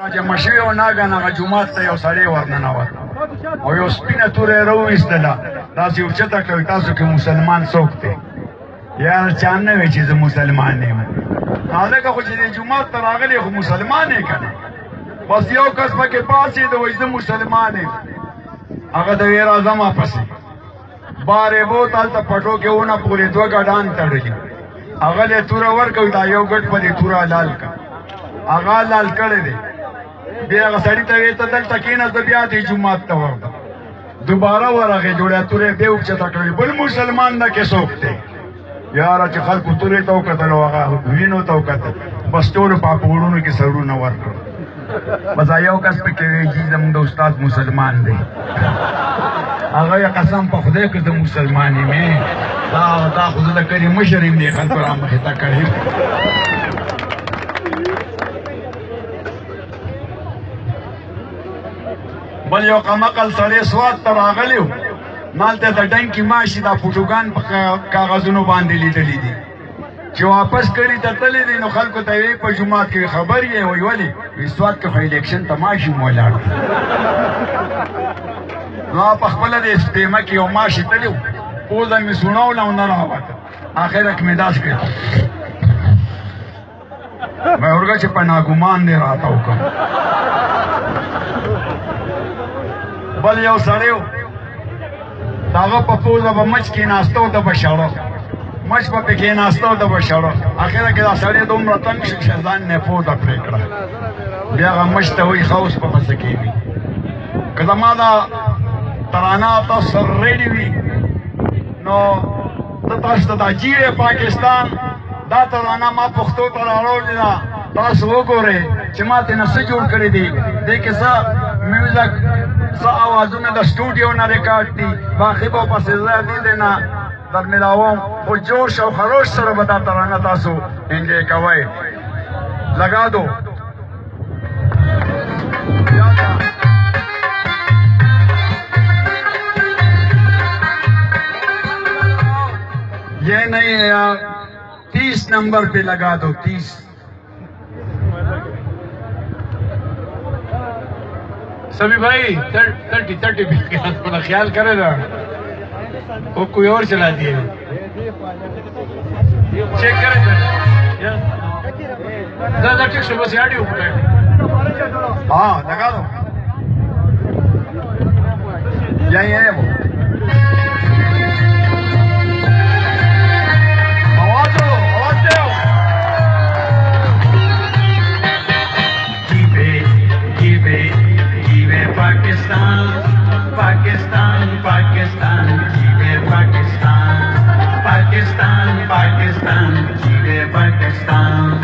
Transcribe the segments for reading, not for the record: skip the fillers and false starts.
جمع شوی او ناګهانه هغه جومات ته یو سړی ورننوت او یو سپینه توره یې راوویستله داسې اوچته کړه تاسو کې مسلمان څوک دی یاره چا نه وی چې زه مسلمان یم هلکه خو چې دې جومات ته راغلی خو مسلمان یې که نه بس یو کس پکې پاڅېده وایي زه مسلمان یم هغه ته ویې راځه ما پسې بار یې بوت هلته پټو کې ونه پورې دوه ګډان تړلي هغه له توره ورکوي دا یو ګډ په دې توره لال که هغه لال کړی دی بیا هغه سړي ته ویې ته دلته کېناسته بیا دې جومات ته ورته دوباره ورغې جوړه تورې بیا اوچته کړې بل مسلمان نه کې څوک دی یاره چې خلکو تورې ته وکتل او هغه وینو ته وکتل بس ټولو پاپوړونو کې سرونه ورکړل بس یو کس پکې وی چې زموږ د استاد مسلمان دی هغه یې قسم په خدای که زه مسلمان یم دا خو زه د کلي مشر یم دې خلکو را مخې ته کړی بل یو قمقل سړی سوات ته راغلی و مالته د ډنکې ماشي دا فوټوګان په کاغذونو باندې لیدلی دي چې واپس کړي ته تللی دی نو خلکو ته یې په جومات کې خبر یې وایي ولې وایي سوات کې خو الیکشن ته ماشي مو ولاړ نو په خپله د سپېمه کې یو ماشي تللی و پوزه مې سوڼوله او نه راوته اخره کې مې داسې کړې مې ورګه چې په ناګومان دی راته وکړم بل یو سړی و د هغه په پوزه به مچ کېناسته و ده به شړه مچ به پې کېناسته و ده به شړه اخره کې دا سړی دومره تنګ شو چې ځان نه پوزه پرې کړه بیا هغه مچ ته وایي ښه اوس به څه کېږي که زما دا ترانه تاسو سره ریډي وي نو زه تاسو ته دا جیړې پاکستان دا ترانه ما پښتو ته راوړلې ده تاسو وګورئ چې ما ترې نه څه جوړ کړي دي دې کې څه میوزک څه اوازونه د سټوډیو نه ریکارډ دي باقي به پسې زه دې نه در میلاوم خو جوش او خروش سره به دا ترانه تاسو انجوی کوئ لگا دو یہ نہیں ہے 30 نمبر پہ لگا دو 30 سبھی بھائی 30 تھوڑا خیال کرے نا وہ کوئی اور چلا دیے چیک کرے زیادہ ٹھیک سے بس آڈیو ہاں لگا دو یہی ہے وہ Pakistan, Pakistan, Pakistan, jeewe Pakistan, Pakistan, Pakistan, jeewe Pakistan,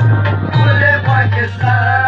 bole Pakistan.